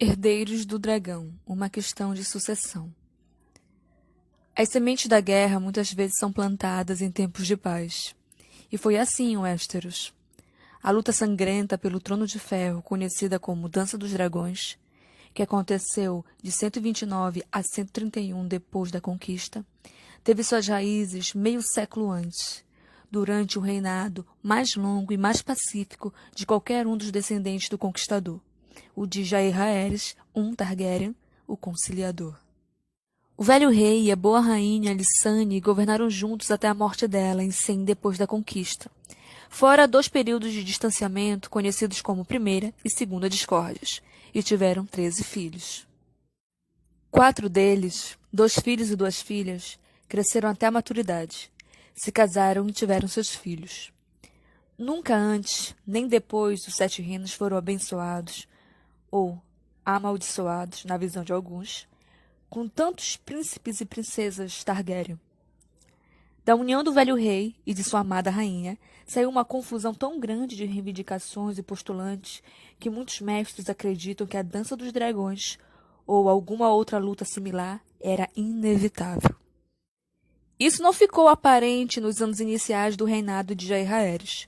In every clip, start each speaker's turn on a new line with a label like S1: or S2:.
S1: Herdeiros do dragão, uma questão de sucessão. As sementes da guerra muitas vezes são plantadas em tempos de paz. E foi assim em Westeros. A luta sangrenta pelo Trono de Ferro, conhecida como Dança dos Dragões, que aconteceu de 129 a 131 depois da conquista, teve suas raízes meio século antes, durante o reinado mais longo e mais pacífico de qualquer um dos descendentes do conquistador, o de Jair Rhaeris, um Targaryen, o Conciliador. O velho rei e a boa rainha Lysane governaram juntos até a morte dela em 100 depois da conquista, fora 2 períodos de distanciamento conhecidos como Primeira e Segunda Discórdias, e tiveram 13 filhos. 4 deles, 2 filhos e 2 filhas, cresceram até a maturidade, se casaram e tiveram seus filhos. Nunca antes, nem depois, os 7 reinos foram abençoados, ou amaldiçoados, na visão de alguns, com tantos príncipes e princesas Targaryen. Da união do velho rei e de sua amada rainha, saiu uma confusão tão grande de reivindicações e postulantes que muitos mestres acreditam que a Dança dos Dragões ou alguma outra luta similar era inevitável. Isso não ficou aparente nos anos iniciais do reinado de Jair Rhaeris,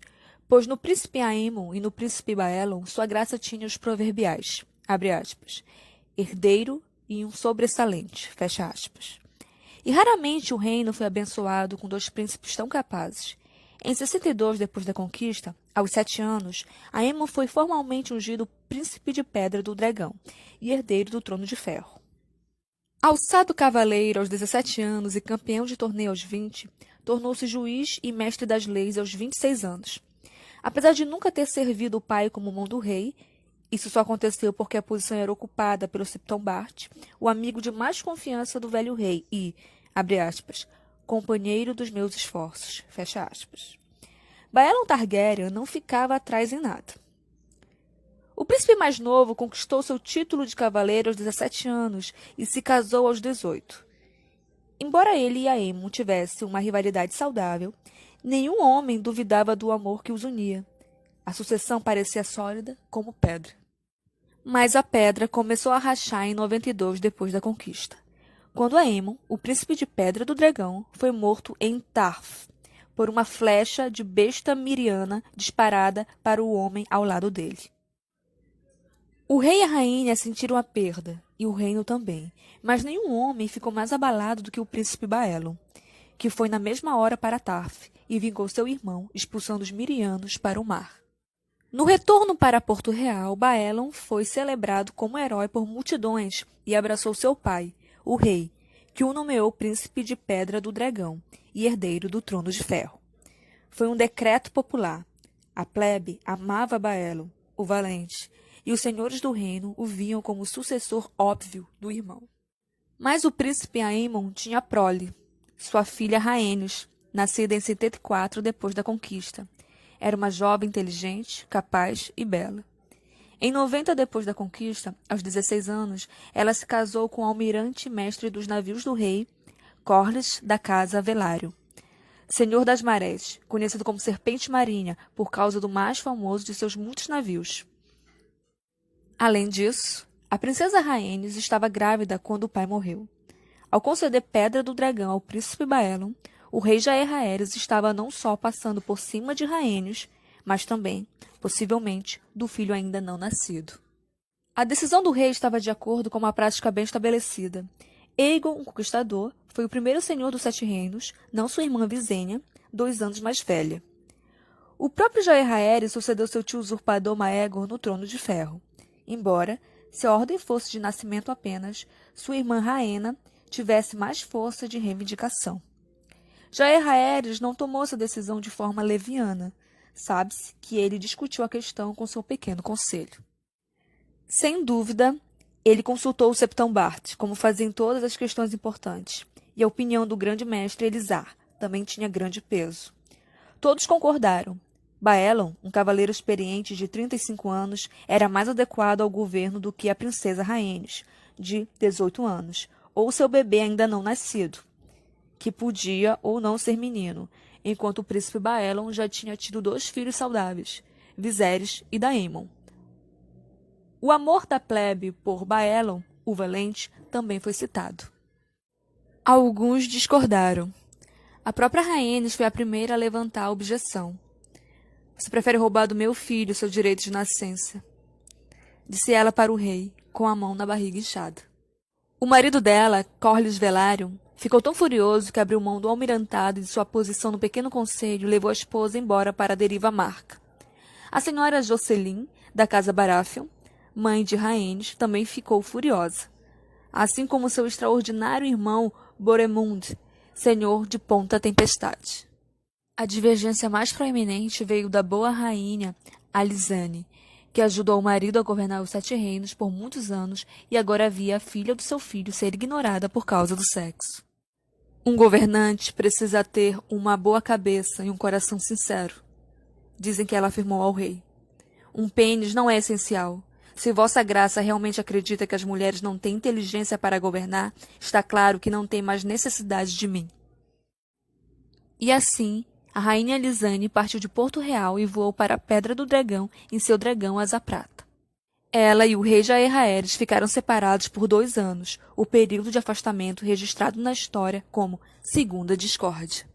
S1: pois no príncipe Aemon e no príncipe Baelon sua graça tinha os proverbiais, abre aspas, herdeiro e um sobressalente, fecha aspas. E raramente o reino foi abençoado com 2 príncipes tão capazes. Em 62 depois da conquista, aos 7 anos, Aemon foi formalmente ungido príncipe de Pedra do Dragão e herdeiro do Trono de Ferro. Alçado cavaleiro aos 17 anos e campeão de torneio aos 20, tornou-se juiz e mestre das leis aos 26 anos. Apesar de nunca ter servido o pai como mão do rei, isso só aconteceu porque a posição era ocupada pelo Septon Bart, o amigo de mais confiança do velho rei e, abre aspas, companheiro dos meus esforços, fecha aspas. Baelon Targaryen não ficava atrás em nada. O príncipe mais novo conquistou seu título de cavaleiro aos 17 anos e se casou aos 18. Embora ele e Aemon tivessem uma rivalidade saudável, nenhum homem duvidava do amor que os unia. A sucessão parecia sólida como pedra. Mas a pedra começou a rachar em 92 depois da conquista, quando Aemon, o príncipe de Pedra do Dragão, foi morto em Tarth por uma flecha de besta miriana disparada para o homem ao lado dele. O rei e a rainha sentiram a perda, e o reino também, mas nenhum homem ficou mais abalado do que o príncipe Baelon, que foi na mesma hora para Tarth e vingou seu irmão, expulsando os mirianos para o mar. No retorno para Porto Real, Baelon foi celebrado como herói por multidões e abraçou seu pai, o rei, que o nomeou príncipe de Pedra do Dragão e herdeiro do Trono de Ferro. Foi um decreto popular. A plebe amava Baelon, o valente, e os senhores do reino o viam como sucessor óbvio do irmão. Mas o príncipe Aemon tinha prole, sua filha Rhaenys, nascida em 74 depois da conquista. Era uma jovem inteligente, capaz e bela. Em 90 depois da conquista, aos 16 anos, ela se casou com o almirante e mestre dos navios do rei, Corlys da Casa Velário, senhor das marés, conhecido como Serpente Marinha por causa do mais famoso de seus muitos navios. Além disso, a princesa Rhaenys estava grávida quando o pai morreu. Ao conceder Pedra do Dragão ao príncipe Baelon, o rei Jair Rhaeris estava não só passando por cima de Rhaenys, mas também, possivelmente, do filho ainda não nascido. A decisão do rei estava de acordo com uma prática bem estabelecida. Aegon, o Conquistador, foi o primeiro senhor dos 7 reinos, não sua irmã Visenya, 2 anos mais velha. O próprio Jair Rhaeris sucedeu seu tio usurpador Maegor no Trono de Ferro. Embora, se a ordem fosse de nascimento apenas, sua irmã Rhaena tivesse mais força de reivindicação. Jair Rhaeris não tomou essa decisão de forma leviana. Sabe-se que ele discutiu a questão com seu pequeno conselho. Sem dúvida, ele consultou o Septon Bart, como fazia em todas as questões importantes, e a opinião do grande mestre Elizar também tinha grande peso. Todos concordaram. Baelon, um cavaleiro experiente de 35 anos, era mais adequado ao governo do que a princesa Rhaenys, de 18 anos, ou seu bebê ainda não nascido, que podia ou não ser menino, enquanto o príncipe Baelon já tinha tido 2 filhos saudáveis, Viserys e Daemon. O amor da plebe por Baelon, o Valente, também foi citado. Alguns discordaram. A própria Rhaenys foi a primeira a levantar a objeção. Você prefere roubar do meu filho seu direito de nascença, disse ela para o rei, com a mão na barriga inchada. O marido dela, Corlys Velaryon, ficou tão furioso que abriu mão do almirantado e de sua posição no pequeno conselho e levou a esposa embora para a deriva amarga. A senhora Jocelyn, da casa Baratheon, mãe de Rhaenys, também ficou furiosa, assim como seu extraordinário irmão Boremund, senhor de Ponta Tempestade. A divergência mais proeminente veio da boa rainha Alysanne, que ajudou o marido a governar os 7 reinos por muitos anos e agora via a filha do seu filho ser ignorada por causa do sexo. Um governante precisa ter uma boa cabeça e um coração sincero, dizem que ela afirmou ao rei. Um pênis não é essencial. Se Vossa Graça realmente acredita que as mulheres não têm inteligência para governar, está claro que não tem mais necessidade de mim. E assim, a rainha Alysanne partiu de Porto Real e voou para a Pedra do Dragão em seu dragão asa prata. Ela e o rei Jaehaerys ficaram separados por 2 anos, o período de afastamento registrado na história como Segunda Discórdia.